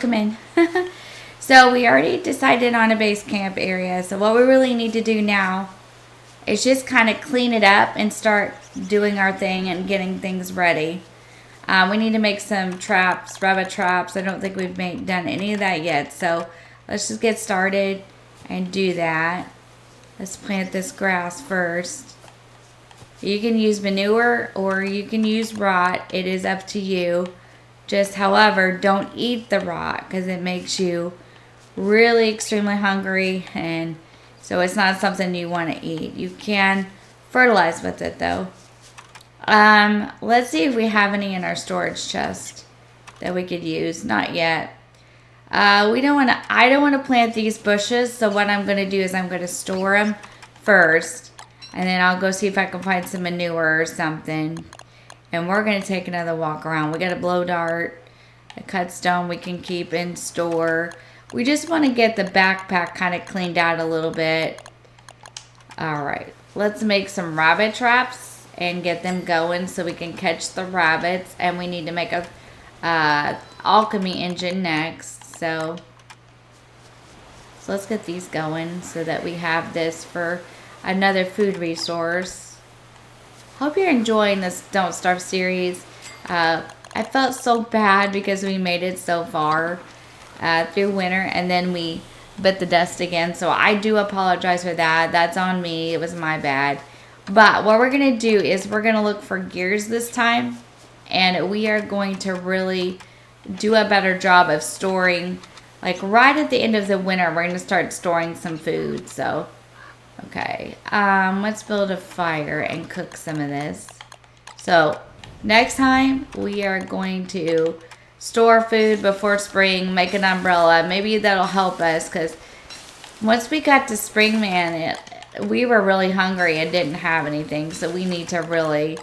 come in. So we already decided on a base camp area. So what we really need to do now is just kind of clean it up and start doing our thing and getting things ready. We need to make some traps, rabbit traps. I don't think we've done any of that yet. So let's just get started and do that. Let's plant this grass first. You can use manure or you can use rot. It is up to you. Just, however, don't eat the rot because it makes you really extremely hungry, and so it's not something you want to eat. You can fertilize with it though. Let's see if we have any in our storage chest that we could use. Not yet. I don't want to plant these bushes, so what I'm going to do is I'm going to store them first, and then I'll go see if I can find some manure or something. And we're going to take another walk around. We got a blow dart, a cut stone we can keep in store. We just want to get the backpack kind of cleaned out a little bit. All right, let's make some rabbit traps and get them going so we can catch the rabbits. And we need to make a alchemy engine next. So let's get these going so that we have this for another food resource. Hope you're enjoying this Don't Starve series. I felt so bad because we made it so far through winter and then we bit the dust again. So I do apologize for that. That's on me. It was my bad. But what we're going to do is we're going to look for gears this time. And we are going to really do a better job of storing. Like right at the end of the winter, we're going to start storing some food. So, okay. Let's build a fire and cook some of this. So next time we are going to store food before spring, make an umbrella. Maybe that'll help us because once we got to spring, man, we were really hungry and didn't have anything. So we need to really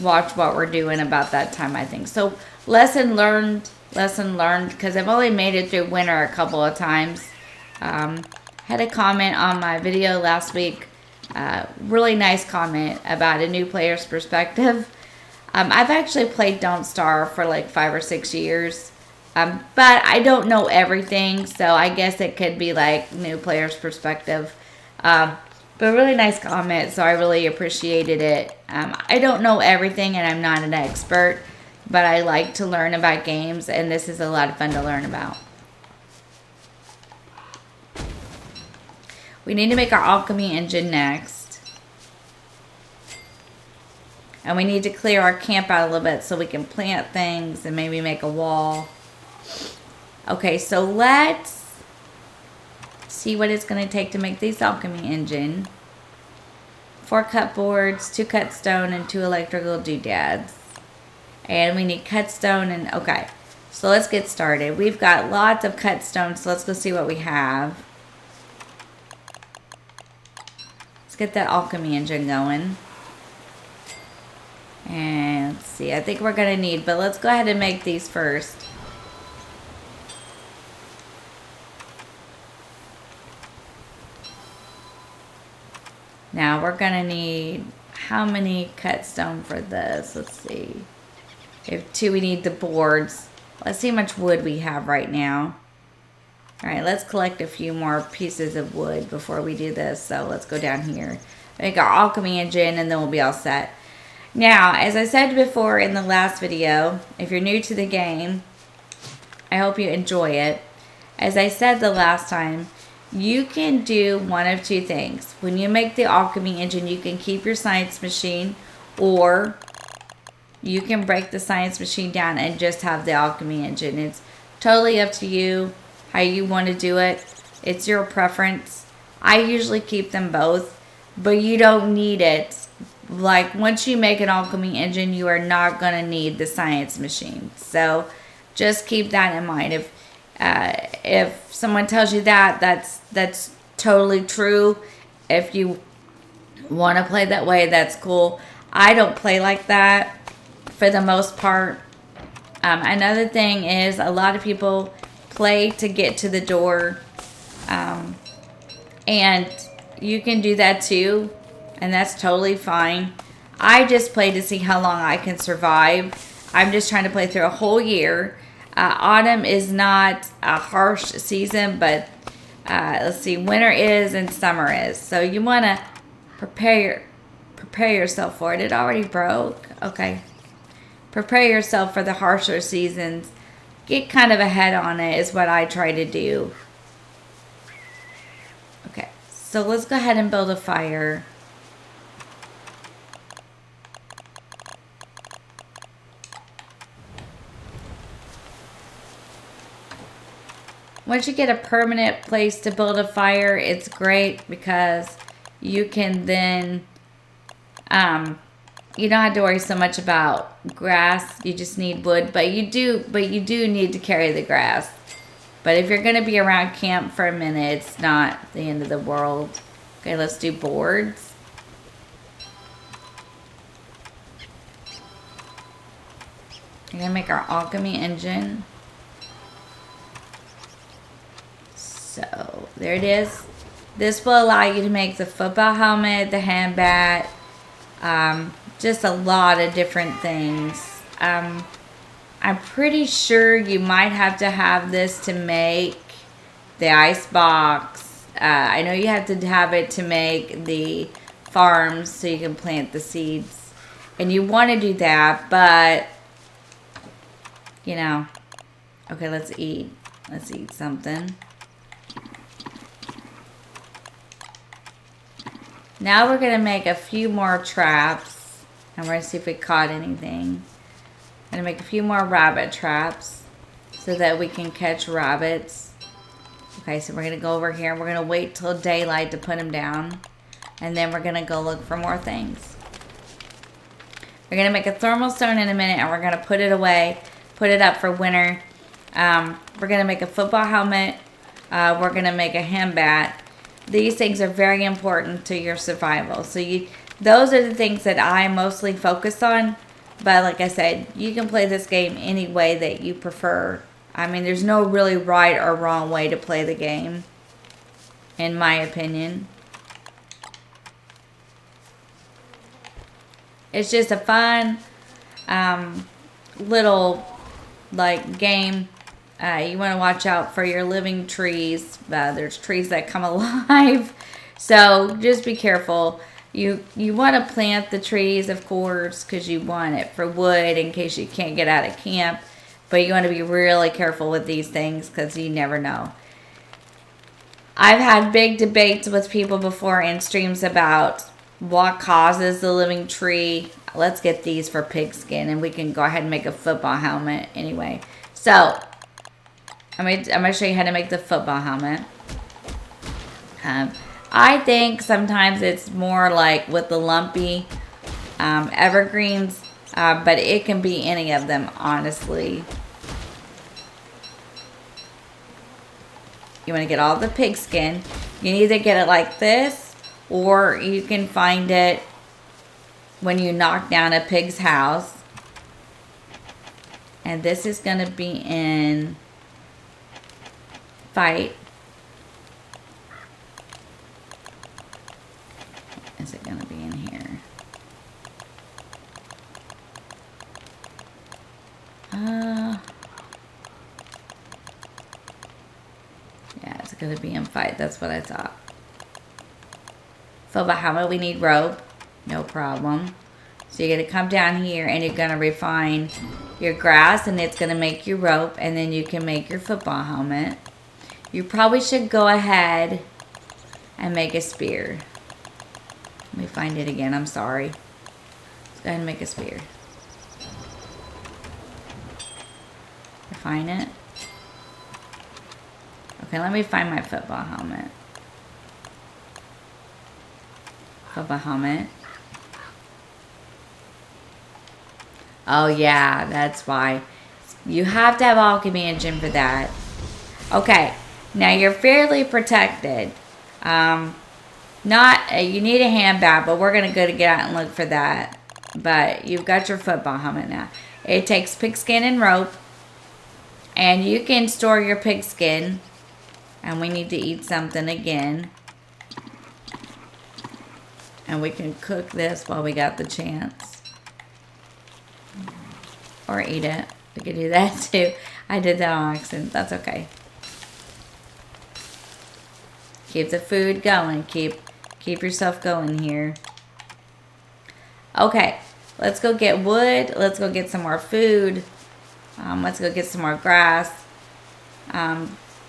watch what we're doing about that time, I think. So lesson learned, because I've only made it through winter a couple of times. Had a comment on my video last week. Really nice comment about a new player's perspective. I've actually played Don't Starve for like 5 or 6 years. But I don't know everything, so I guess it could be like new player's perspective. But really nice comment, so I really appreciated it. I don't know everything and I'm not an expert, but I like to learn about games, and this is a lot of fun to learn about. We need to make our alchemy engine next. And we need to clear our camp out a little bit so we can plant things and maybe make a wall. Okay, so let's see what it's going to take to make this alchemy engine. 4 cut boards, 2 cut stone, and 2 electrical doodads. And we need cut stone and... Okay, so let's get started. We've got lots of cut stone, so let's go see what we have. Let's get that alchemy engine going. And let's see, I think we're going to need, but let's go ahead and make these first. Now we're going to need, how many cut stone for this? Let's see. We have 2, we need the boards. Let's see how much wood we have right now. All right, let's collect a few more pieces of wood before we do this. So let's go down here, make our alchemy engine, and then we'll be all set. Now, as I said before in the last video, if you're new to the game, I hope you enjoy it. As I said the last time, you can do one of 2 things. When you make the alchemy engine, you can keep your science machine, or you can break the science machine down and just have the alchemy engine. It's totally up to you how you want to do it. It's your preference. I usually keep them both, but you don't need it. Like, once you make an alchemy engine, you are not going to need the science machine. So just keep that in mind. If someone tells you that, that's totally true. If you want to play that way, that's cool. I don't play like that for the most part. Another thing is a lot of people play to get to the door. And you can do that too. And that's totally fine. I just play to see how long I can survive. I'm just trying to play through a whole year. autumn is not a harsh season, but let's see, winter is and summer is. So you want to prepare yourself for it. It already broke. Okay. Prepare yourself for the harsher seasons. Get kind of ahead on it is what I try to do. Okay. So let's go ahead and build a fire. Once you get a permanent place to build a fire, it's great because you can then, you don't have to worry so much about grass. You just need wood, but you do need to carry the grass. But if you're going to be around camp for a minute, it's not the end of the world. Okay, let's do boards. We're going to make our alchemy engine. So there it is. This will allow you to make the football helmet, the hand bat, just a lot of different things. I'm pretty sure you might have to have this to make the ice box. I know you have to have it to make the farms so you can plant the seeds. And you want to do that, but, you know. Okay, let's eat. Let's eat something. Now we're going to make a few more traps. And we're going to see if we caught anything. I'm going to make a few more rabbit traps so that we can catch rabbits. Okay, so we're going to go over here. We're going to wait till daylight to put them down. And then we're going to go look for more things. We're going to make a thermal stone in a minute and we're going to put it away. Put it up for winter. We're going to make a football helmet. We're going to make a hand bat. These things are very important to your survival. So those are the things that I mostly focus on. But like I said, you can play this game any way that you prefer. I mean, there's no really right or wrong way to play the game, in my opinion. It's just a fun little game. You want to watch out for your living trees. There's trees that come alive. So just be careful. You want to plant the trees, of course, because you want it for wood in case you can't get out of camp. But you want to be really careful with these things because you never know. I've had big debates with people before in streams about what causes the living tree. Let's get these for pigskin and we can go ahead and make a football helmet anyway. So I'm going to show you how to make the football helmet. I think sometimes it's more like with the lumpy evergreens, but it can be any of them, honestly. You want to get all the pigskin. You can either get it like this, or you can find it when you knock down a pig's house. And this is going to be in fight. Is it going to be in here? Yeah, it's going to be in fight. That's what I thought. For Bahama, we need rope. No problem. So you're going to come down here and you're going to refine your grass and it's going to make your rope and then you can make your football helmet. You probably should go ahead and make a spear. Let me find it again. I'm sorry. Let's go ahead and make a spear. Refine it. Okay, let me find my football helmet. Football helmet. Oh yeah, that's why. You have to have alchemy engine for that. Okay, now you're fairly protected. You need a hand bat, but we're gonna go to get out and look for that. But you've got your football helmet now. It takes pigskin and rope, and you can store your pigskin. And we need to eat something again. And we can cook this while we got the chance. Or eat it. We could do that too. I did that on accident. That's okay. Keep the food going. Keep yourself going here. Okay, let's go get wood. Let's go get some more food. Let's go get some more grass.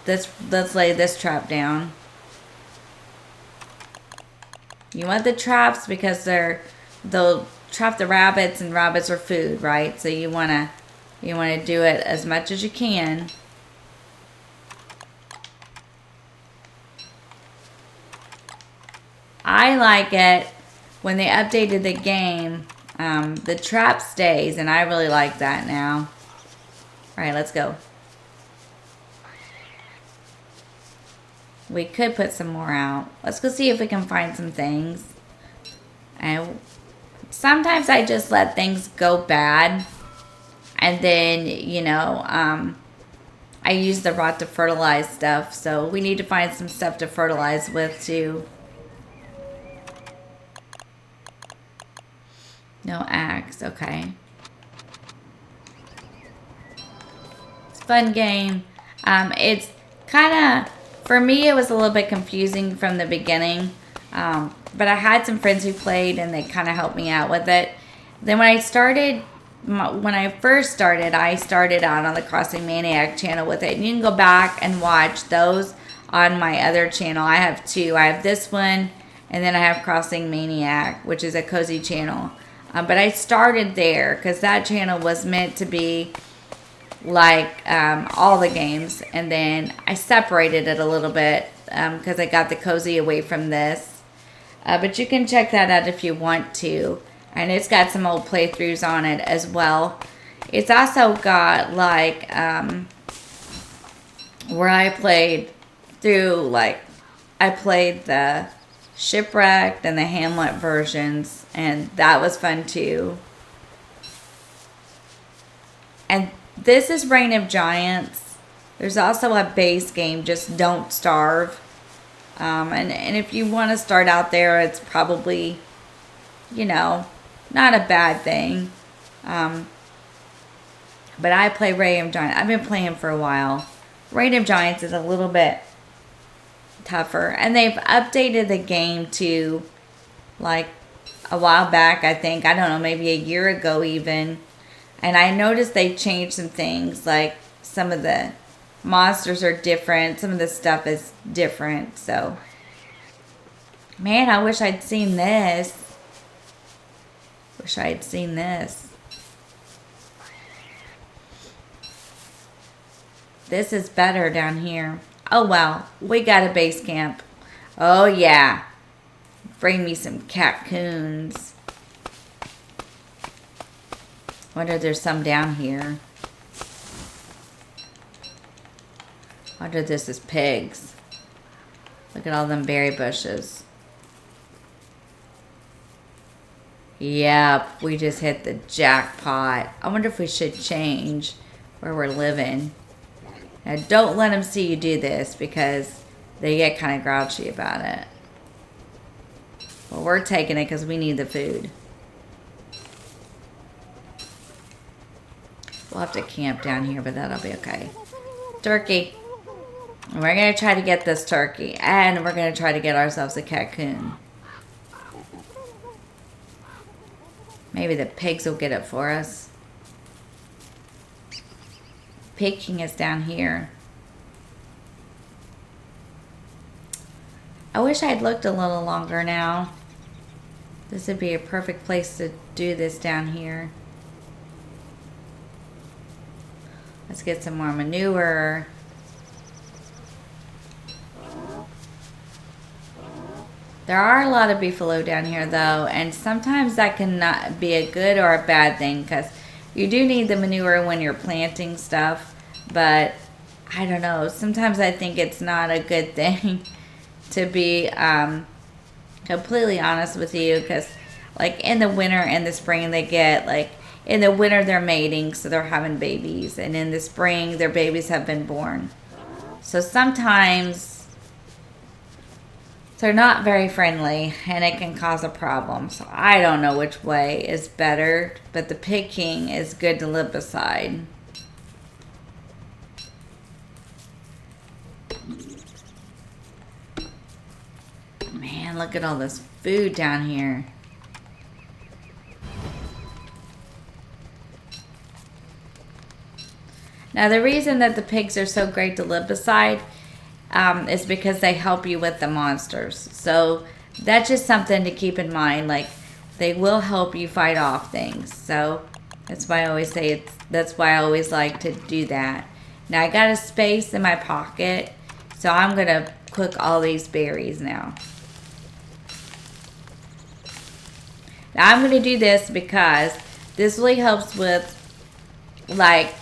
Let's lay this trap down. You want the traps because they'll trap the rabbits, and rabbits are food, right? So you wanna do it as much as you can. I like it when they updated the game. The trap stays, and I really like that now. All right, let's go. We could put some more out. Let's go see if we can find some things. And sometimes I just let things go bad. And then, I use the rot to fertilize stuff. So we need to find some stuff to fertilize with too. No axe, okay. It's a fun game. It's kind of, for me, it was a little bit confusing from the beginning. But I had some friends who played and they kind of helped me out with it. Then when I first started, I started out on the Crossing Maniac channel with it. And you can go back and watch those on my other channel. I have two. I have this one, and then I have Crossing Maniac, which is a cozy channel. But I started there because that channel was meant to be like all the games. And then I separated it a little bit because I got the cozy away from this. But you can check that out if you want to. And it's got some old playthroughs on it as well. It's also got like where I played through, like I played the Shipwrecked and the Hamlet versions, and that was fun too. And this is Reign of Giants. There's also a base game, just Don't Starve. And if you want to start out there, it's probably, not a bad thing. But I play Reign of Giants. I've been playing for a while. Reign of Giants is a little bit tougher. And they've updated the game to, like, a while back, I think. I don't know, maybe a year ago even. And I noticed they changed some things. Like, some of the monsters are different. Some of the stuff is different. So, man, I wish I'd seen this. Wish I had seen this. This is better down here. Oh, well, we got a base camp. Oh, yeah. Bring me some cocoons. Wonder if there's some down here. Wonder if this is pigs. Look at all them berry bushes. Yep, we just hit the jackpot. I wonder if we should change where we're living. Now, don't let them see you do this because they get kind of grouchy about it. Well, we're taking it because we need the food. We'll have to camp down here, but that'll be okay. Turkey. We're going to try to get this turkey. And we're going to try to get ourselves a cocoon. Maybe the pigs will get it for us. Pig King is down here. I wish I'd looked a little longer now. This would be a perfect place to do this down here. Let's get some more manure. There are a lot of beefalo down here though, and sometimes that can not be a good or a bad thing because you do need the manure when you're planting stuff, but I don't know, sometimes I think it's not a good thing to be completely honest with you, because like in the winter and the spring they get, like in the winter they're mating, so they're having babies, and in the spring their babies have been born. So sometimes they're not very friendly, and it can cause a problem. So I don't know which way is better, but the Pig King is good to live beside. look at all this food down here. Now, the reason that the pigs are so great to live beside is because they help you with the monsters. So that's just something to keep in mind. Like, they will help you fight off things. So that's why I always say that's why I always like to do that. Now, I got a space in my pocket, so I'm going to cook all these berries now. Now, I'm going to do this because this really helps with, like,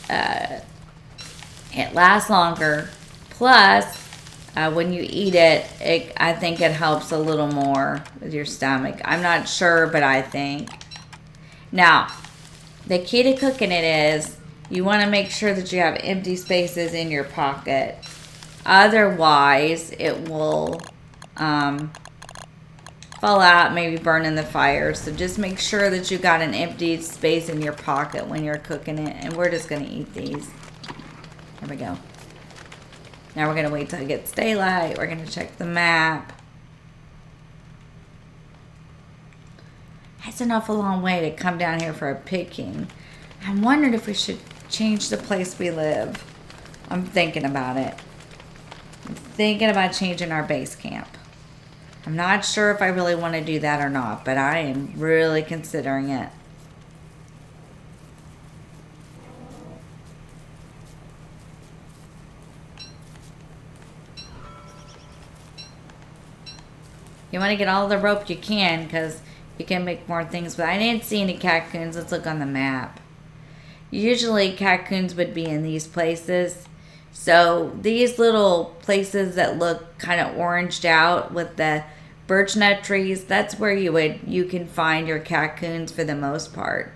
it lasts longer. Plus, when you eat it, I think it helps a little more with your stomach. I'm not sure, but I think. Now, the key to cooking it is you want to make sure that you have empty spaces in your pocket. Otherwise, it will fall out, maybe burn in the fire. So just make sure that you got an empty space in your pocket when you're cooking it. And we're just going to eat these. There we go. Now we're going to wait till it gets daylight. We're going to check the map. That's an awful long way to come down here for a picking. I'm wondering if we should change the place we live. I'm thinking about it. I'm thinking about changing our base camp. I'm not sure if I really want to do that or not, but I am really considering it. You want to get all the rope you can because you can make more things. But I didn't see any cocoons. Let's look on the map. Usually cocoons would be in these places. So these little places that look kind of oranged out with the birch nut trees, that's where you can find your cocoons for the most part.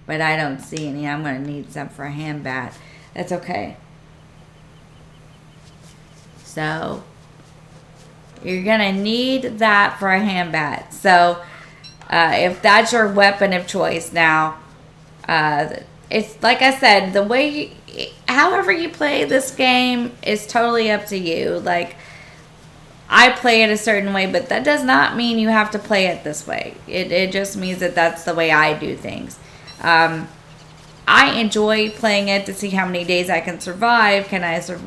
But I don't see any. I'm going to need some for a hand bat. That's okay. So you're going to need that for a hand bat. So if that's your weapon of choice now, it's like I said, the way however you play this game is totally up to you. Like, I play it a certain way, but that does not mean you have to play it this way. It just means that that's the way I do things. I enjoy playing it to see how many days I can survive.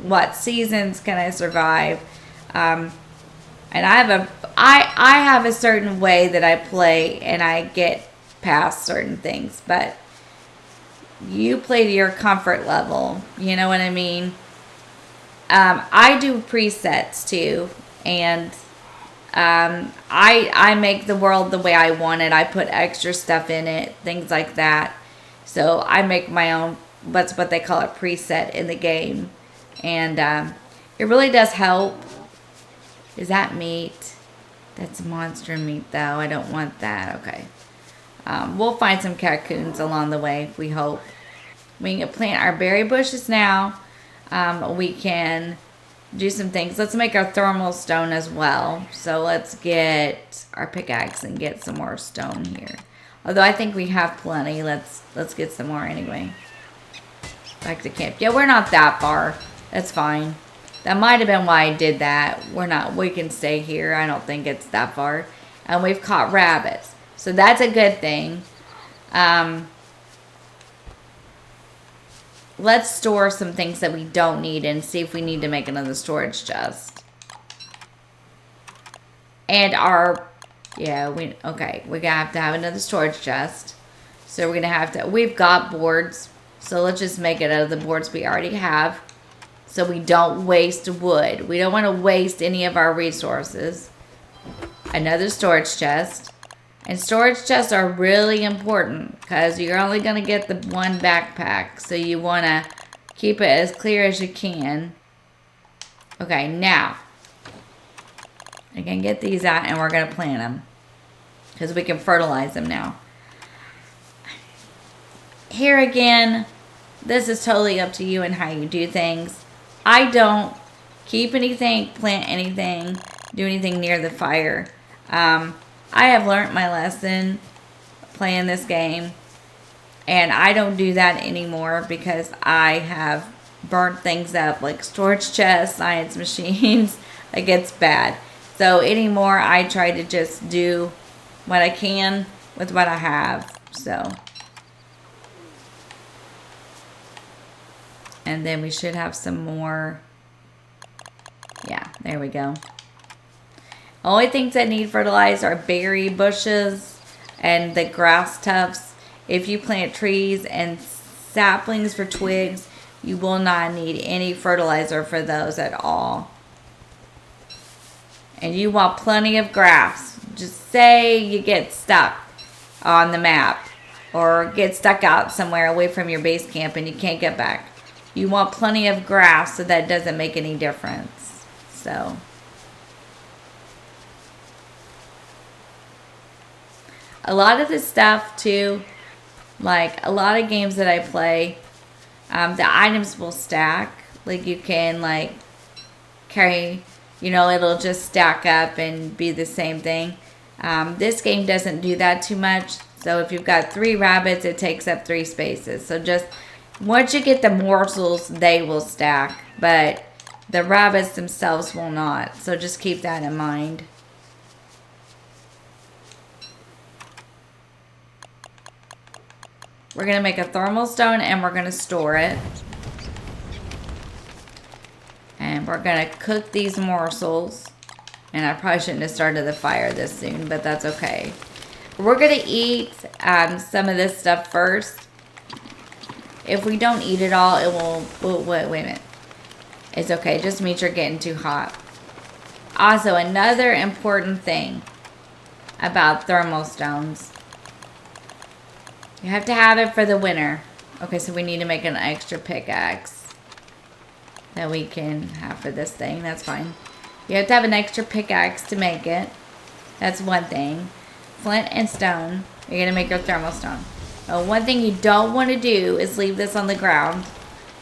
What seasons can I survive? And I have a certain way that I play, and I get past certain things. But you play to your comfort level. You know what I mean? I do presets too, and I make the world the way I want it. I put extra stuff in it, things like that. So I make my own, what's what they call a preset in the game, and it really does help. Is that meat? That's monster meat, though. I don't want that. Okay. We'll find some cocoons along the way, we hope. We can plant our berry bushes now. We can do some things. Let's make our thermal stone as well. So let's get our pickaxe and get some more stone here. Although I think we have plenty. Let's get some more anyway. Back to camp. Yeah, we're not that far. That's fine. That might have been why I did that. We can stay here. I don't think it's that far. And we've caught rabbits. So that's a good thing. Let's store some things that we don't need and see if we need to make another storage chest. And we're gonna have to have another storage chest. So we're gonna have to, we've got boards. So let's just make it out of the boards we already have. So we don't waste wood. We don't want to waste any of our resources. Another storage chest. And storage chests are really important because you're only going to get the one backpack. So you want to keep it as clear as you can. Okay, now. I can get these out and we're going to plant them. Because we can fertilize them now. Here again, this is totally up to you and how you do things. I don't keep anything, plant anything, do anything near the fire. I have learned my lesson playing this game, and I don't do that anymore because I have burnt things up, like storage chests, science machines. It gets bad. So anymore, I try to just do what I can with what I have. So, and then we should have some more. Yeah, there we go. Only things that need fertilized are berry bushes and the grass tufts. If you plant trees and saplings for twigs, you will not need any fertilizer for those at all. And you want plenty of grass. Just say you get stuck on the map or get stuck out somewhere away from your base camp and you can't get back. You want plenty of grass so that doesn't make any difference. So a lot of the stuff too, like a lot of games that I play, the items will stack. Like you can like carry, it'll just stack up and be the same thing. This game doesn't do that too much. So if you've got 3 rabbits, it takes up 3 spaces. So just once you get the morsels, they will stack. But the rabbits themselves will not. So just keep that in mind. We're going to make a thermal stone and we're going to store it. And we're going to cook these morsels. And I probably shouldn't have started the fire this soon, but that's okay. We're going to eat some of this stuff first. If we don't eat it all, it will... Wait a minute. It's okay. Just means you're getting too hot. Also, another important thing about thermal stones. You have to have it for the winter. Okay, so we need to make an extra pickaxe that we can have for this thing. That's fine. You have to have an extra pickaxe to make it. That's one thing. Flint and stone. You're going to make your thermal stone. One thing you don't want to do is leave this on the ground.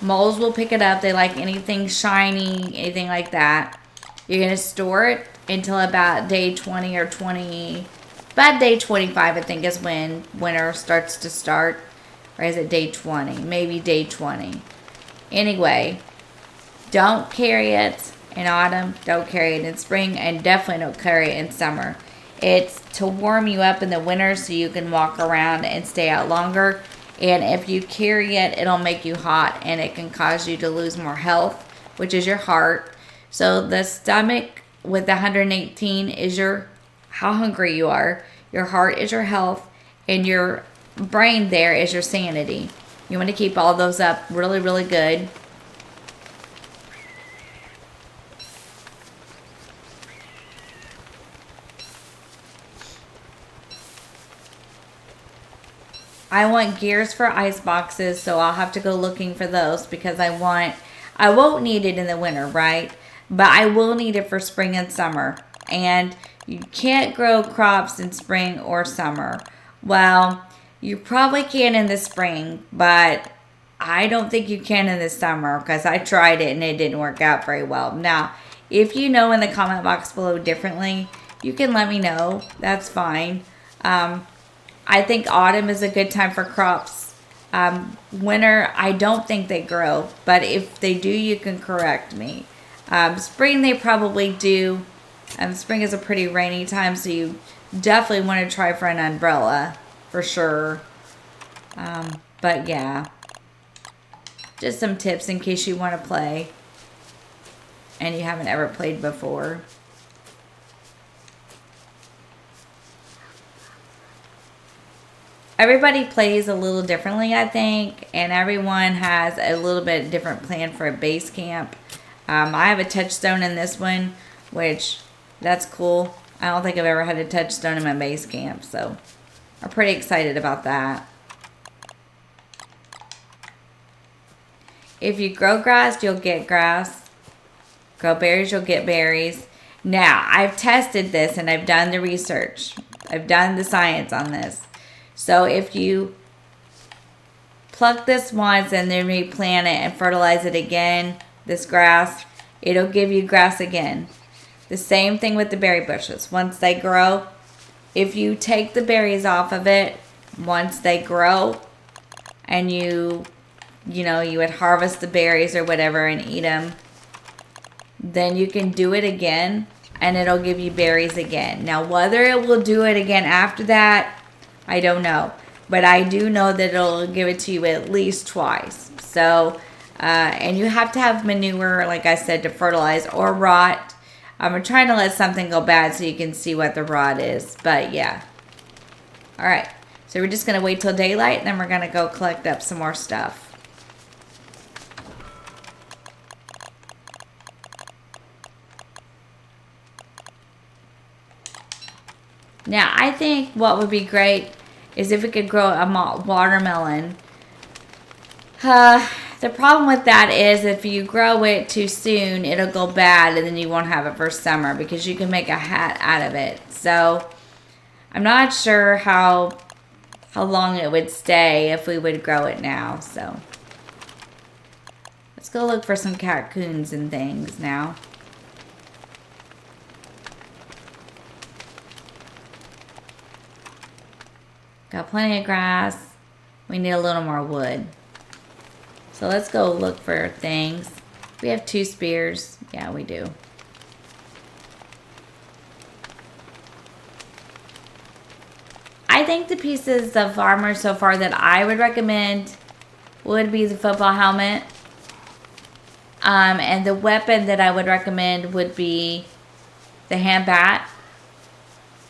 Moles will pick it up. They like anything shiny, anything like that. You're going to store it until about day 20 or 20. About day 25, I think, is when winter starts to start. Or is it day 20? Maybe day 20. Anyway, don't carry it in autumn. Don't carry it in spring. And definitely don't carry it in summer. It's to warm you up in the winter so you can walk around and stay out longer. And if you carry it, it'll make you hot. And it can cause you to lose more health, which is your heart. So the stomach with the 118 is how hungry you are. Your heart is your health, and your brain there is your sanity. You want to keep all those up really, really good. I want gears for ice boxes, so I'll have to go looking for those because I won't need it in the winter, right? But I will need it for spring and summer. And you can't grow crops in spring or summer. Well, you probably can in the spring, but I don't think you can in the summer because I tried it and it didn't work out very well. Now, if you know in the comment box below differently, you can let me know. That's fine. I think autumn is a good time for crops. Winter, I don't think they grow, but if they do, you can correct me. Spring, they probably do. Spring is a pretty rainy time, so you definitely want to try for an umbrella, for sure. But yeah, just some tips in case you want to play and you haven't ever played before. Everybody plays a little differently, I think, and everyone has a little bit different plan for a base camp. I have a touchstone in this one, which... that's cool. I don't think I've ever had a touchstone in my base camp, so I'm pretty excited about that. If you grow grass, you'll get grass. Grow berries, you'll get berries. Now, I've tested this and I've done the research. I've done the science on this. So if you pluck this once and then replant it and fertilize it again, this grass, it'll give you grass again. The same thing with the berry bushes. Once they grow, if you take the berries off of it, once they grow, and you would harvest the berries or whatever and eat them, then you can do it again. and it'll give you berries again. Now, whether it will do it again after that, I don't know. But I do know that it'll give it to you at least twice. So, and you have to have manure, like I said, to fertilize or rot. I'm trying to let something go bad so you can see what the rot is. But yeah. All right. So we're just going to wait till daylight, and then we're going to go collect up some more stuff. Now, I think what would be great is if we could grow a watermelon. The problem with that is if you grow it too soon, it'll go bad, and then you won't have it for summer because you can make a hat out of it. So, I'm not sure how long it would stay if we would grow it now. So, let's go look for some cocoons and things now. Got plenty of grass. We need a little more wood. So let's go look for things. We have 2 spears. Yeah, we do. I think the pieces of armor so far that I would recommend would be the football helmet. And the weapon that I would recommend would be the hand bat.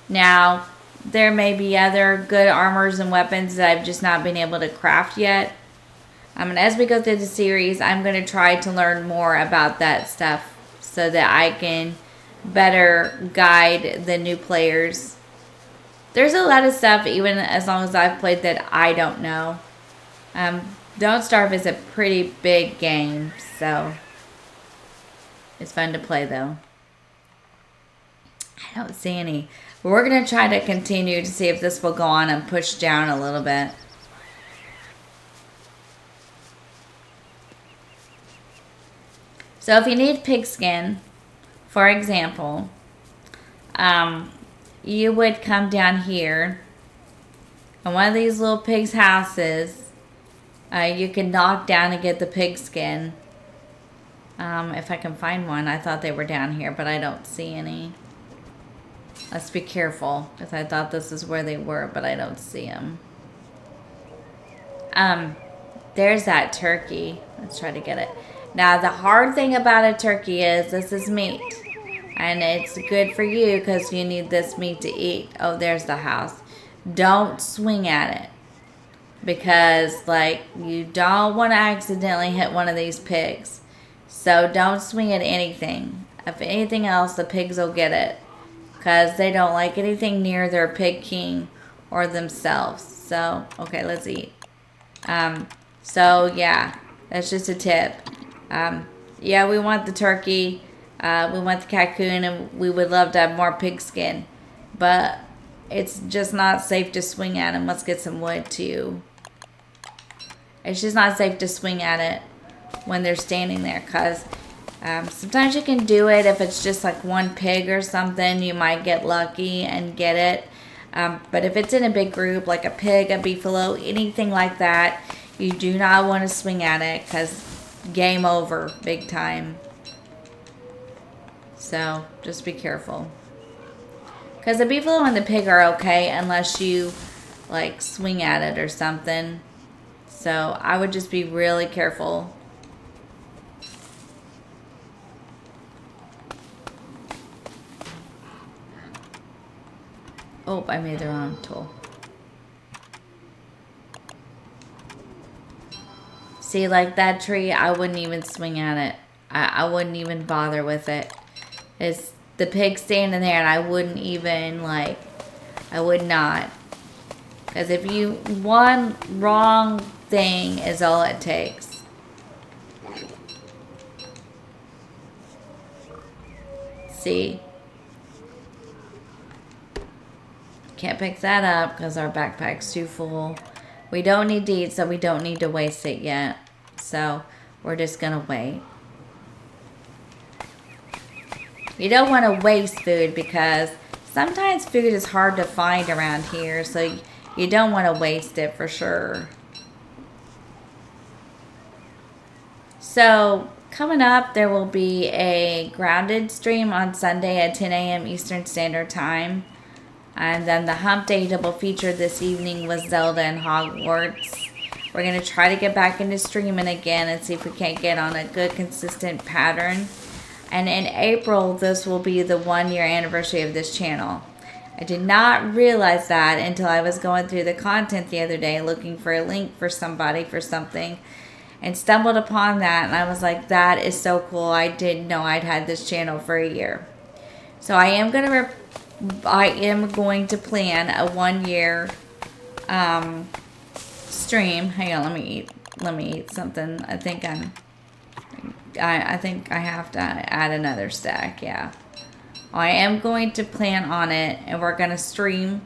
Now, there may be other good armors and weapons that I've just not been able to craft yet. And as we go through the series, I'm going to try to learn more about that stuff so that I can better guide the new players. There's a lot of stuff, even as long as I've played, that I don't know. Don't Starve is a pretty big game, so it's fun to play, though. I don't see any. But we're going to try to continue to see if this will go on and push down a little bit. So if you need pigskin, for example, you would come down here in one of these little pigs' houses. You can knock down and get the pigskin. If I can find one. I thought they were down here, but I don't see any. Let's be careful, because I thought this is where they were, but I don't see them. There's that turkey. Let's try to get it. Now, the hard thing about a turkey is this is meat. And it's good for you because you need this meat to eat. Oh, there's the house. Don't swing at it. Because, like, you don't want to accidentally hit one of these pigs. So don't swing at anything. If anything else, the pigs will get it. Because they don't like anything near their pig king or themselves. So, okay, let's eat. So, yeah, that's just a tip. Yeah, we want the turkey. We want the cocoon, and we would love to have more pigskin. But it's just not safe to swing at them. Let's get some wood, too. It's just not safe to swing at it when they're standing there. Because sometimes you can do it if it's just like one pig or something. You might get lucky and get it. But if it's in a big group, like a pig, a beefalo, anything like that, you do not want to swing at it because game over big time. So just be careful. Because the beefalo and the pig are okay unless you like swing at it or something. So I would just be really careful. Oh, I made the wrong tool. See, like that tree, I wouldn't even swing at it. I wouldn't even bother with it. It's the pig standing there, and I wouldn't even, like, I would not. Because if you, one wrong thing is all it takes. See? Can't pick that up because our backpack's too full. We don't need to eat, so we don't need to waste it yet. So we're just going to wait. You don't want to waste food because sometimes food is hard to find around here. So you don't want to waste it for sure. So coming up, there will be a grounded stream on Sunday at 10 a.m. Eastern Standard Time. And then the Hump Day double feature this evening was Zelda and Hogwarts. We're going to try to get back into streaming again and see if we can't get on a good, consistent pattern. And in April, this will be the 1-year anniversary of this channel. I did not realize that until I was going through the content the other day, looking for a link for somebody for something, and stumbled upon that. And I was like, that is so cool. I didn't know I'd had this channel for a year. So I am going to plan a 1-year stream. Hang on, let me eat something. I think I have to add another stack. Yeah, I am going to plan on it, and we're gonna stream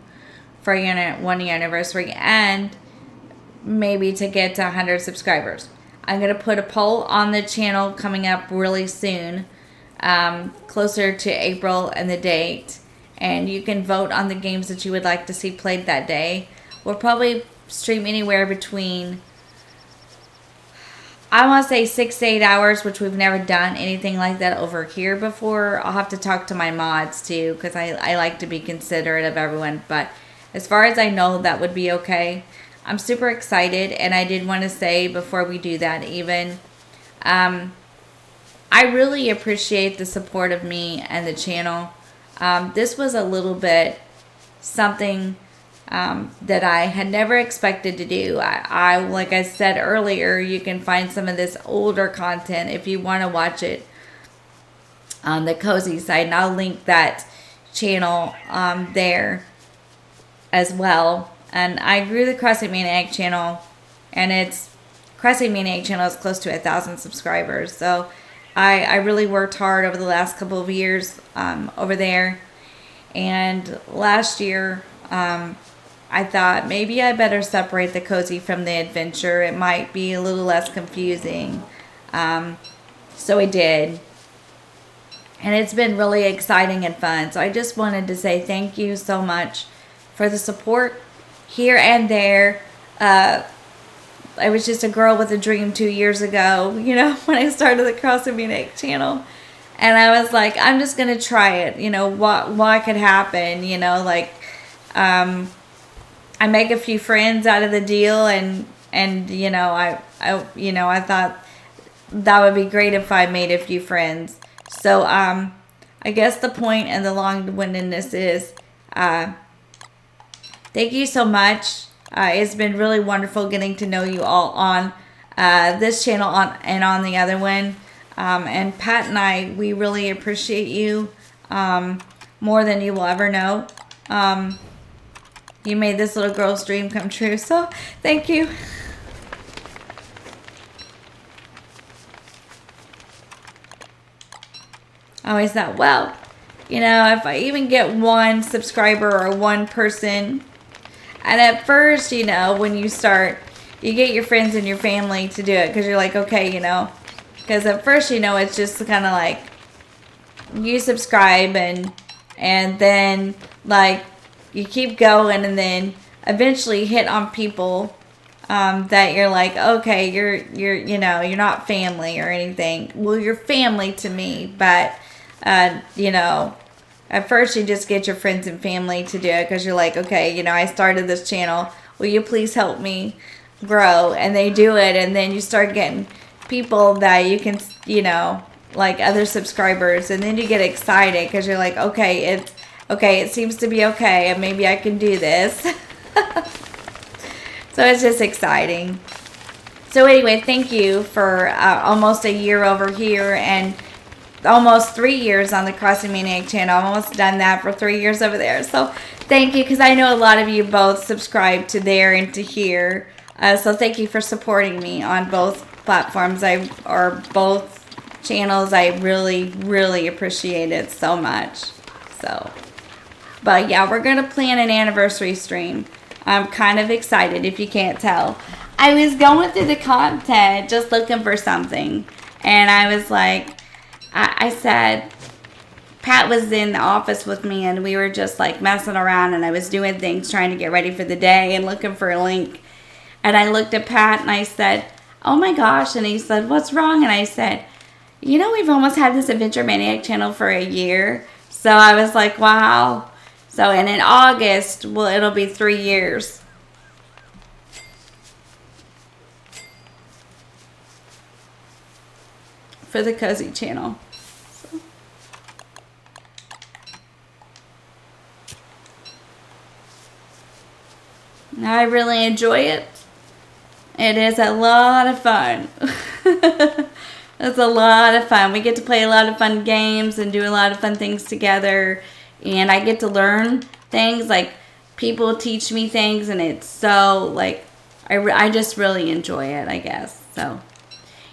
for a 1-year anniversary, and maybe to get to 100 subscribers. I'm gonna put a poll on the channel coming up really soon, closer to April and the date, and you can vote on the games that you would like to see played that day. We'll probably stream anywhere between, I want to say 6 to 8 hours, which we've never done anything like that over here before. I'll have to talk to my mods too, because I like to be considerate of everyone. But as far as I know, that would be okay. I'm super excited, and I did want to say before we do that even, I really appreciate the support of me and the channel. This was a little bit something that I had never expected to do. I like I said earlier, you can find some of this older content if you want to watch it on the Cozy side, and I'll link that channel there as well. And I grew the Crossing Maniac channel, and it's Crossing Maniac channel is close to 1,000 subscribers. So I really worked hard over the last couple of years over there. And last year, I thought maybe I better separate the cozy from the adventure. It might be a little less confusing. So I did. And it's been really exciting and fun. So I just wanted to say thank you so much for the support here and there. I was just a girl with a dream 2 years ago, when I started the Crossing Maniac channel. And I was like, I'm just going to try it, what could happen, I make a few friends out of the deal, and I thought that would be great if I made a few friends. So I guess the point and the long-windedness is thank you so much. It's been really wonderful getting to know you all on this channel and on the other one. And Pat and I, we really appreciate you more than you will ever know. You made this little girl's dream come true, so thank you. I always thought, well, if I even get one subscriber or one person, and at first, when you start, you get your friends and your family to do it, because you're like, okay, because at first, it's just kind of like, you subscribe, and then, like, you keep going, and then eventually hit on people that you're like, okay, you're not family or anything. Well, you're family to me, but at first you just get your friends and family to do it, because you're like, okay, I started this channel. Will you please help me grow? And they do it, and then you start getting people that you can, like other subscribers, and then you get excited because you're like, okay, it seems to be okay, and maybe I can do this. So it's just exciting. So anyway, thank you for almost a year over here, and almost 3 years on the Crossing Maniac channel. I've almost done that for 3 years over there. So thank you, because I know a lot of you both subscribe to there and to here. So thank you for supporting me on both platforms, or both channels. I really, really appreciate it so much. So, but yeah, we're going to plan an anniversary stream. I'm kind of excited, if you can't tell. I was going through the content just looking for something, and I was like, I said, Pat was in the office with me, and we were just like messing around, and I was doing things, trying to get ready for the day and looking for a link. And I looked at Pat and I said, oh my gosh. And he said, what's wrong? And I said, You know, we've almost had this Adventure Maniac channel for a year. So I was like, wow. So, and in August, well, it'll be 3 years. For the Cozy channel. So. I really enjoy it. It is a lot of fun. It's a lot of fun. We get to play a lot of fun games and do a lot of fun things together. And I get to learn things. Like, people teach me things. And it's so, like, I just really enjoy it, I guess. So,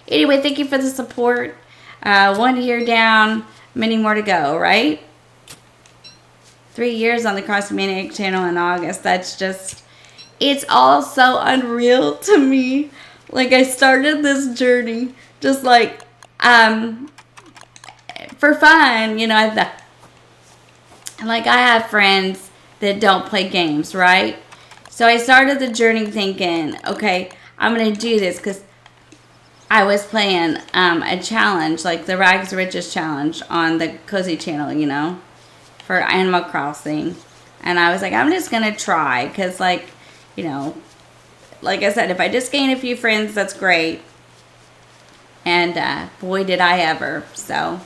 anyway, thank you for the support. 1 year down, many more to go, right? 3 years on the CrossFit Maniac channel in August. That's just, it's all so unreal to me. Like, I started this journey just like, for fun, you know. Like, I have friends that don't play games, right? So I started the journey thinking, okay, I'm going to do this because I was playing a challenge, like the Rags to Riches challenge on the Cozy channel, you know, for Animal Crossing. And I was like, I'm just going to try because, like, you know, like I said, if I just gain a few friends, that's great. And boy, did I ever. So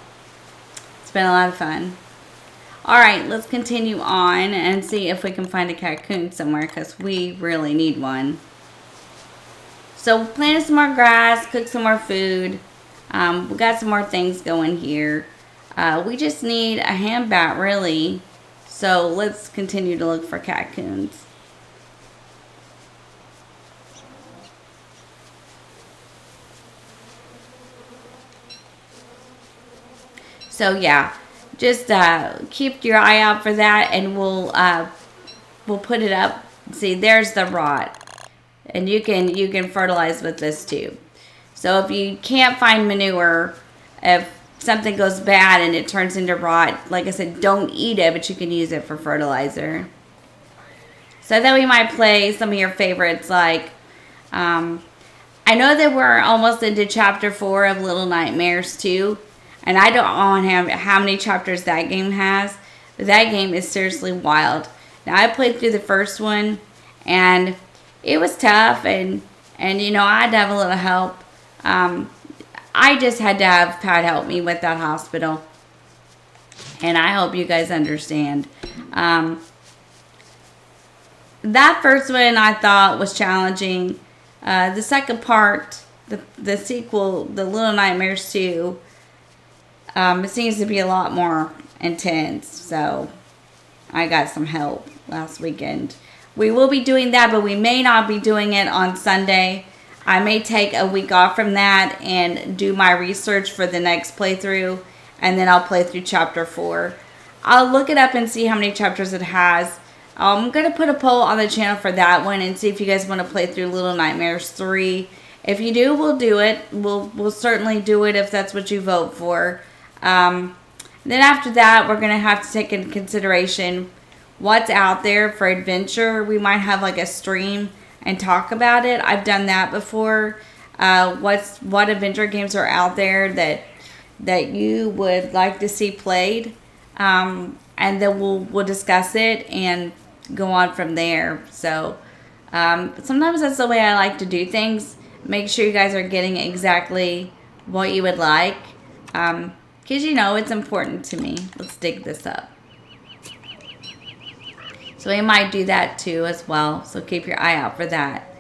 it's been a lot of fun. All right, let's continue on and see if we can find a cocoon somewhere because we really need one. So planted some more grass, cooked some more food. We got some more things going here. We just need a hand bat, really. So let's continue to look for cocoons. So yeah, just keep your eye out for that, and we'll put it up. See, there's the rot, and you can fertilize with this too. So if you can't find manure, if something goes bad and it turns into rot, like I said, don't eat it, but you can use it for fertilizer. So then we might play some of your favorites, like I know that we're almost into chapter 4 of Little Nightmares 2. And I don't know how many chapters that game has. But that game is seriously wild. Now, I played through the first one. And it was tough. And you know, I had to have a little help. I just had to have Pat help me with that hospital. And I hope you guys understand. That first one I thought was challenging. The second part, the sequel, The Little Nightmares 2... it seems to be a lot more intense, so I got some help last weekend. We will be doing that, but we may not be doing it on Sunday. I may take a week off from that and do my research for the next playthrough, and then I'll play through chapter 4. I'll look it up and see how many chapters it has. I'm going to put a poll on the channel for that one and see if you guys want to play through Little Nightmares 3. If you do, we'll do it. We'll certainly do it if that's what you vote for. Then after that, we're going to have to take into consideration what's out there for adventure. We might have like a stream and talk about it. I've done that before. What adventure games are out there that you would like to see played. And then we'll discuss it and go on from there. So, sometimes that's the way I like to do things. Make sure you guys are getting exactly what you would like. Because, you know, it's important to me. Let's dig this up. So we might do that too as well. So keep your eye out for that.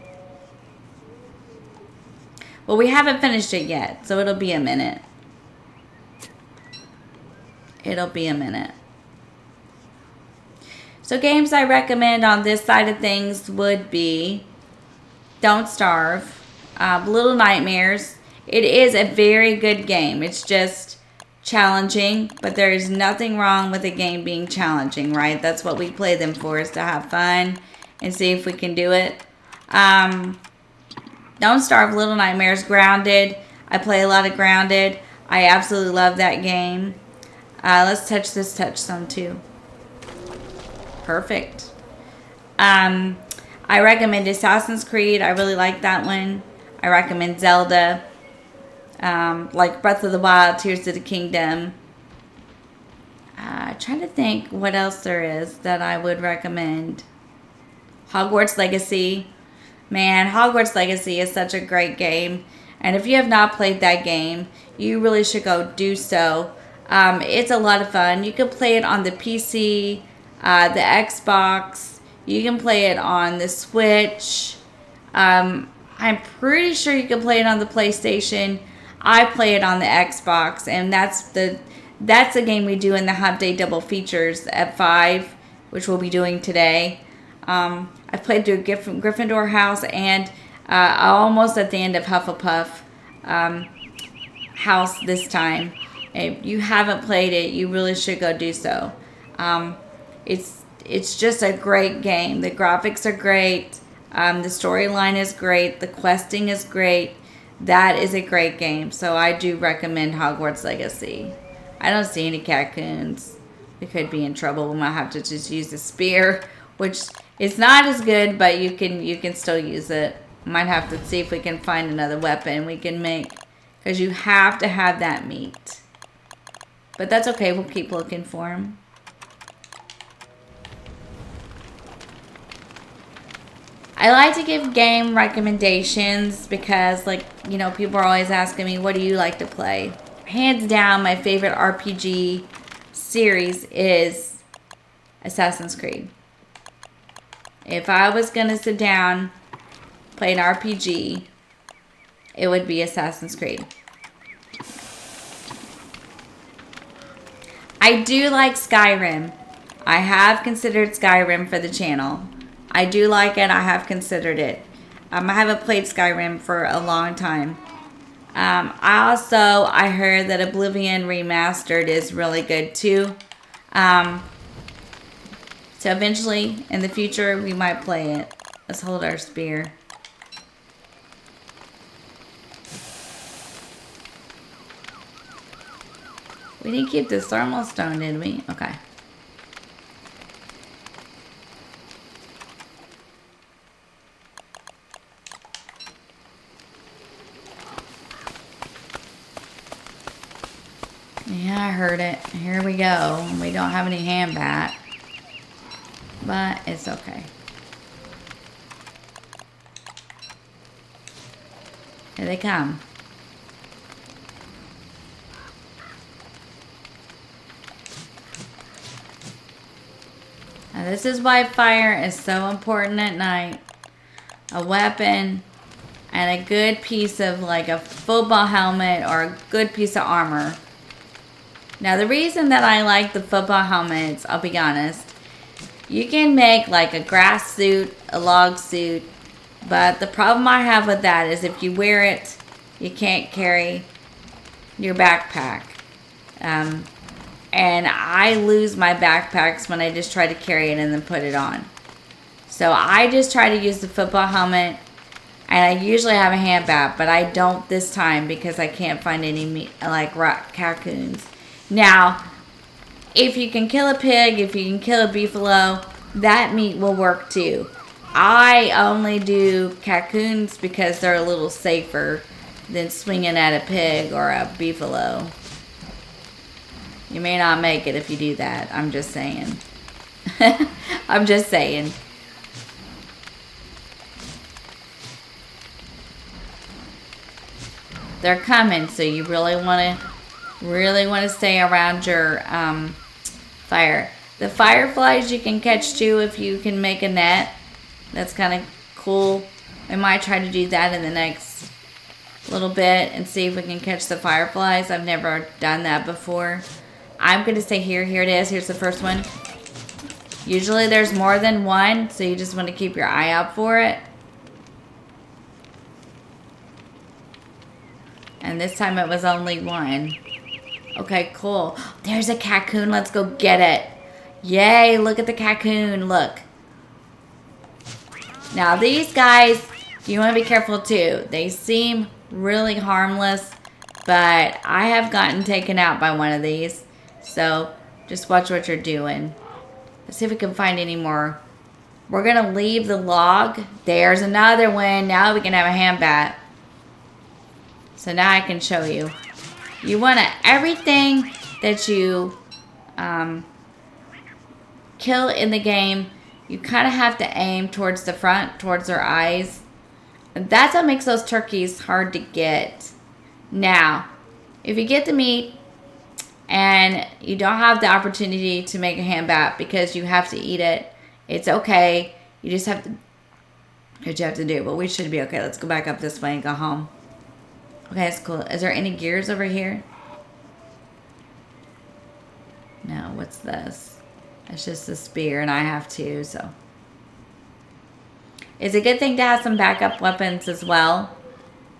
Well, we haven't finished it yet. So it'll be a minute. It'll be a minute. So games I recommend on this side of things would be Don't Starve, Little Nightmares. It is a very good game. It's just challenging, but there is nothing wrong with a game being challenging, right? That's what we play them for, is to have fun and see if we can do it. Don't Starve, Little Nightmares, Grounded. I play a lot of Grounded. I absolutely love that game. Let's touch this touchstone too. Perfect. I recommend Assassin's Creed. I really like that one. I recommend Zelda. like Breath of the Wild, Tears of the Kingdom. Trying to think what else there is that I would recommend. Hogwarts Legacy. Man, Hogwarts Legacy is such a great game. And if you have not played that game, you really should go do so. It's a lot of fun. You can play it on the PC, the Xbox. You can play it on the Switch. I'm pretty sure you can play it on the PlayStation. I play it on the Xbox, and that's a game we do in the Hump Day Double Features at 5, which we'll be doing today. I've played through Gryffindor House and almost at the end of Hufflepuff House this time. If you haven't played it, you really should go do so. It's just a great game. The graphics are great. The storyline is great. The questing is great. That is a great game. So I do recommend Hogwarts Legacy. I don't see any Cactuns. We could be in trouble. We might have to just use a spear, which is not as good, but you can still use it. Might have to see if we can find another weapon we can make, because you have to have that meat. But that's okay. We'll keep looking for them. I like to give game recommendations because, like, you know, people are always asking me, what do you like to play? Hands down, my favorite RPG series is Assassin's Creed. If I was going to sit down, play an RPG, it would be Assassin's Creed. I do like Skyrim. I have considered Skyrim for the channel. I do like it. I have considered it. I haven't played Skyrim for a long time. I heard that Oblivion Remastered is really good too. So eventually, in the future, we might play it. Let's hold our spear. We didn't keep this thermal stone, did we? Okay. Yeah, I heard it. Here we go. We don't have any hand bat, but it's okay. Here they come. Now this is why fire is so important at night. A weapon and a good piece of, like, a football helmet or a good piece of armor. Now, the reason that I like the football helmets, I'll be honest, you can make like a grass suit, a log suit, but the problem I have with that is if you wear it, you can't carry your backpack. And I lose my backpacks when I just try to carry it and then put it on. So I just try to use the football helmet, and I usually have a hand bat, but I don't this time because I can't find any meat, like Cactuns. Now, if you can kill a pig, if you can kill a beefalo, that meat will work too. I only do Cactuns because they're a little safer than swinging at a pig or a beefalo. You may not make it if you do that. I'm just saying. I'm just saying. They're coming, so you really want to stay around your fire. The fireflies you can catch too if you can make a net. That's kind of cool. I might try to do that in the next little bit and see if we can catch the fireflies. I've never done that before. I'm going to say here it is. Here's the first one. Usually there's more than one, so you just want to keep your eye out for it. And this time it was only one. Okay, cool. There's a Cactun. Let's go get it. Yay, look at the Cactun. Look. Now, these guys, you want to be careful too. They seem really harmless, but I have gotten taken out by one of these. So, just watch what you're doing. Let's see if we can find any more. We're going to leave the log. There's another one. Now we can have a hand bat. So now I can show you. You want to, everything that you kill in the game, you kind of have to aim towards the front, towards their eyes. And that's what makes those turkeys hard to get. Now, if you get the meat and you don't have the opportunity to make a ham bat because you have to eat it, it's okay. You just have to, what you have to do, but we should be okay. Let's go back up this way and go home. Okay, that's cool. Is there any gears over here? No, what's this? It's just a spear and I have two, so. It's a good thing to have some backup weapons as well.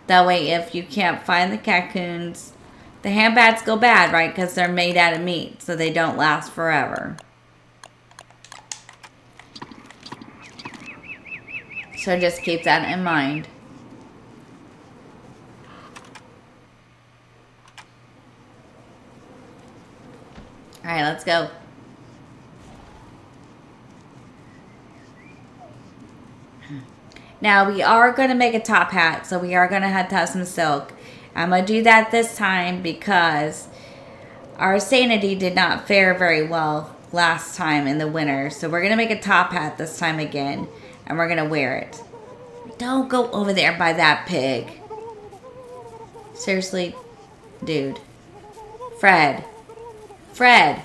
That way if you can't find the cocoons, the ham bats go bad, right? Because they're made out of meat, so they don't last forever. So just keep that in mind. All right, let's go. Now we are going to make a top hat, so we are going to have to have some silk. I'm going to do that this time because our sanity did not fare very well last time in the winter. So we're going to make a top hat this time again, and we're going to wear it. Don't go over there by that pig. Seriously, dude. Fred. Fred.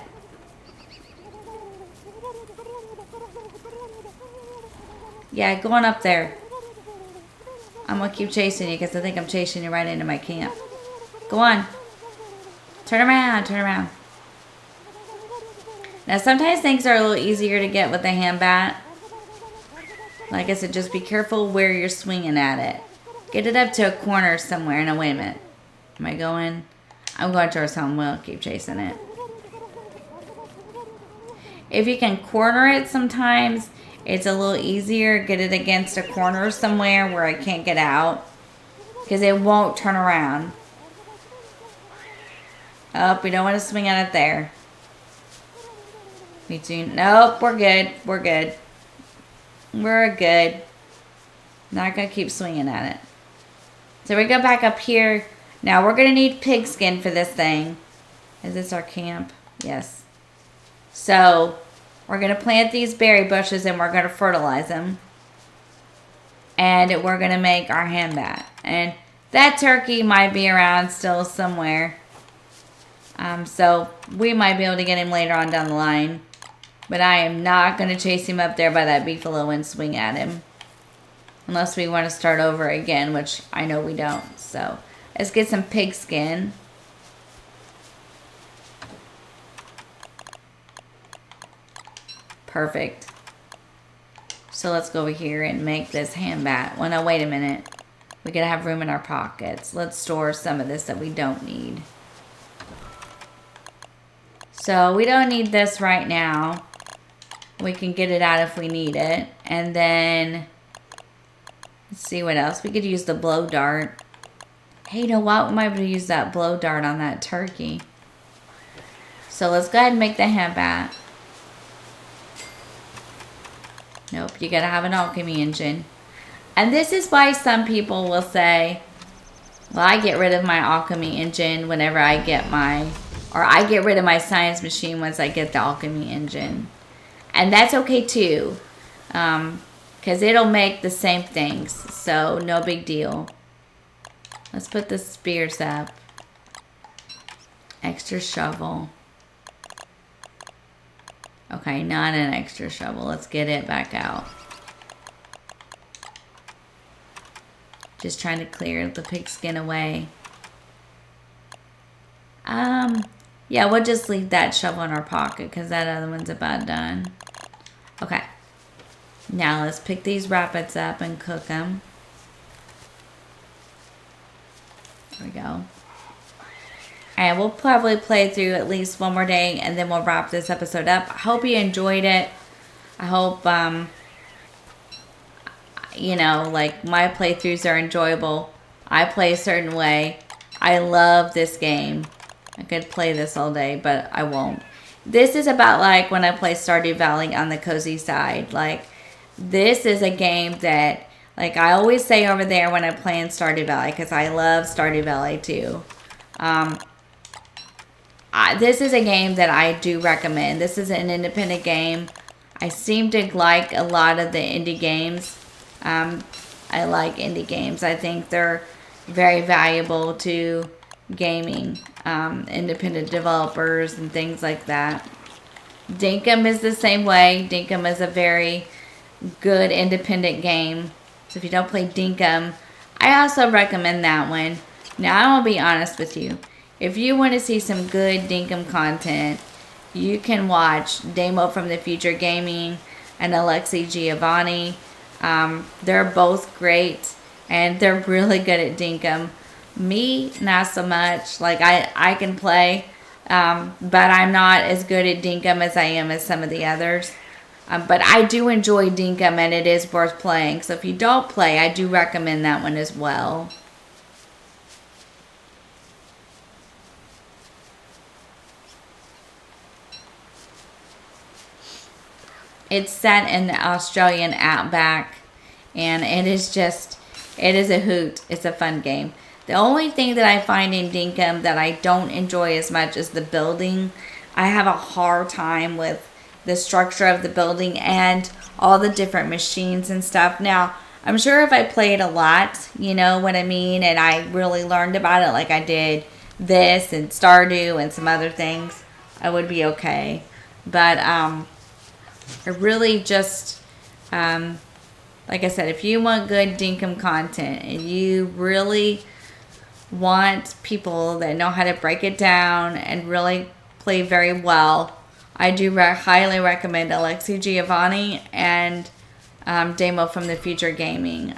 Yeah, go on up there. I'm going to keep chasing you because I think I'm chasing you right into my camp. Go on. Turn around, turn around. Now, sometimes things are a little easier to get with the hand bat. Like I said, just be careful where you're swinging at it. Get it up to a corner somewhere. Now, wait a minute. Am I going? I'm going towards home. We'll keep chasing it. If you can corner it sometimes, it's a little easier. Get it against a corner somewhere where I can't get out. Because it won't turn around. Oh, we don't want to swing at it there. Me too. Nope, we're good. We're good. We're good. Not going to keep swinging at it. So we go back up here. Now we're going to need pigskin for this thing. Is this our camp? Yes. So we're going to plant these berry bushes and we're going to fertilize them. And we're going to make our hand bat. And that turkey might be around still somewhere. So we might be able to get him later on down the line. But I am not going to chase him up there by that beefalo and swing at him. Unless we want to start over again, which I know we don't. So let's get some pig skin. Perfect. So let's go over here and make this hand bat. Well, no, wait a minute. We gotta have room in our pockets. Let's store some of this that we don't need. So we don't need this right now. We can get it out if we need it. And then, let's see what else. We could use the blow dart. Hey, you know what? We might be able to use that blow dart on that turkey. So let's go ahead and make the hand bat. Nope, you gotta have an alchemy engine. And this is why some people will say, well, I get rid of my alchemy engine whenever I get my, or I get rid of my science machine once I get the alchemy engine. And that's okay too, because it'll make the same things, so no big deal. Let's put the spears up. Extra shovel. Okay, not an extra shovel. Let's get it back out. Just trying to clear the pigskin away. Yeah, we'll just leave that shovel in our pocket because that other one's about done. Okay. Now let's pick these rabbits up and cook them. There we go. And we'll probably play through at least one more day and then we'll wrap this episode up. I hope you enjoyed it. I hope, you know, like my playthroughs are enjoyable. I play a certain way. I love this game. I could play this all day, but I won't. This is about like when I play Stardew Valley on the cozy side. Like, this is a game that Like I always say over there when I'm playing Stardew Valley, because I love Stardew Valley too. This is a game that I do recommend. This is an independent game. I seem to like a lot of the indie games. I like indie games. I think they're very valuable to gaming, independent developers and things like that. Dinkum is the same way. Dinkum is a very good independent game. So if you don't play Dinkum, I also recommend that one. Now I'll be honest with you. If you want to see some good Dinkum content, you can watch Damo from the Future Gaming and Alexi Giovanni. They're both great and they're really good at Dinkum. Me, not so much. Like I can play, but I'm not as good at Dinkum as I am as some of the others. But I do enjoy Dinkum and it is worth playing. So if you don't play, I do recommend that one as well. It's set in the Australian outback, and it is a hoot. It's a fun game. The only thing that I find in Dinkum that I don't enjoy as much is the building. I have a hard time with the structure of the building and all the different machines and stuff. Now, I'm sure if I played a lot, you know what I mean, and I really learned about it like I did this and Stardew and some other things, I would be okay. But, I really just, like I said, if you want good Dinkum content and you really want people that know how to break it down and really play very well, I do highly recommend Alexi Giovanni and Damo from the Future Gaming.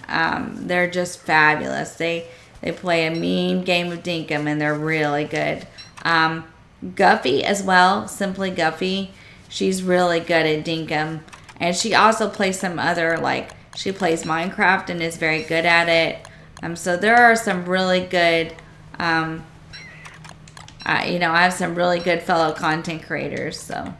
They're just fabulous. They play a mean game of Dinkum and they're really good. Guffy as well, Simply Guffy. She's really good at Dinkum. And she also plays some other, like, she plays Minecraft and is very good at it. So there are some really good, I have some really good fellow content creators, so.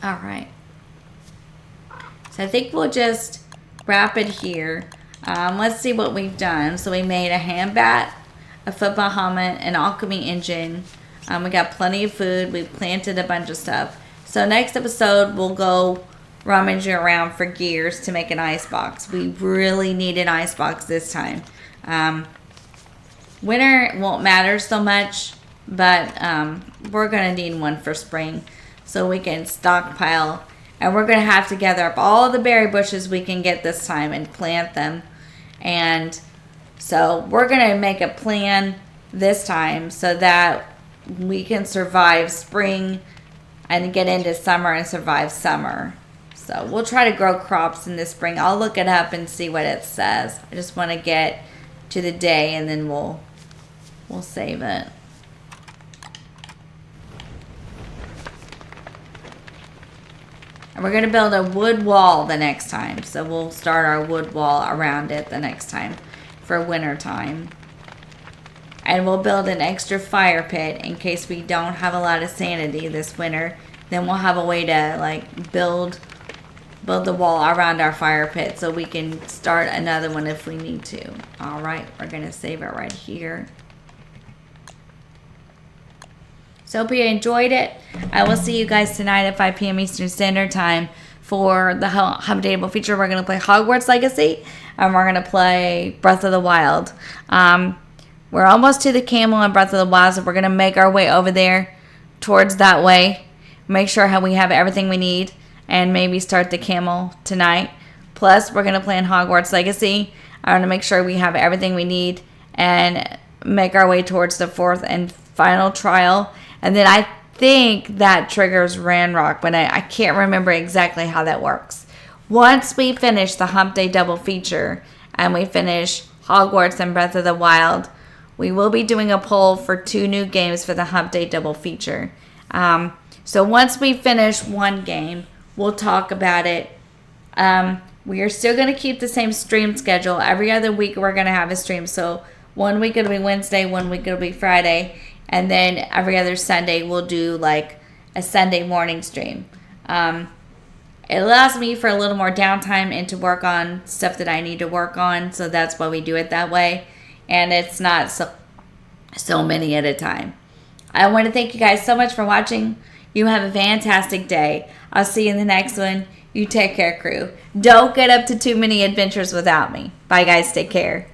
All right. So I think we'll just wrap it here. Let's see what we've done. So we made a hand bat, a football helmet, an alchemy engine. We got plenty of food. We planted a bunch of stuff. So next episode, we'll go rummaging around for gears to make an ice box. We really need an ice box this time. Winter won't matter so much, but we're going to need one for spring so we can stockpile. And we're going to have to gather up all the berry bushes we can get this time and plant them. And so we're going to make a plan this time so that we can survive spring and get into summer and survive summer. So we'll try to grow crops in the spring. I'll look it up and see what it says. I just want to get to the day and then we'll save it. And we're going to build a wood wall the next time. So we'll start our wood wall around it the next time for winter time. And we'll build an extra fire pit in case we don't have a lot of sanity this winter. Then we'll have a way to like build the wall around our fire pit so we can start another one if we need to. All right, we're going to save it right here. So hope you enjoyed it. I will see you guys tonight at 5 p.m. Eastern Standard Time for the updatable feature. We're going to play Hogwarts Legacy and we're going to play Breath of the Wild. We're almost to the camel in Breath of the Wild, so we're going to make our way over there towards that way. Make sure we have everything we need and maybe start the camel tonight. Plus, we're going to play in Hogwarts Legacy. I want to make sure we have everything we need and make our way towards the fourth and final trial. And then I think that triggers Ranrock, but I can't remember exactly how that works. Once we finish the Hump Day double feature and we finish Hogwarts and Breath of the Wild, we will be doing a poll for 2 new games for the Hump Day double feature. So once we finish one game, we'll talk about it. We are still going to keep the same stream schedule. Every other week we're going to have a stream. So one week it'll be Wednesday, one week it'll be Friday. And then every other Sunday, we'll do like a Sunday morning stream. It allows me for a little more downtime and to work on stuff that I need to work on. So that's why we do it that way. And it's not so many at a time. I want to thank you guys so much for watching. You have a fantastic day. I'll see you in the next one. You take care, crew. Don't get up to too many adventures without me. Bye, guys. Take care.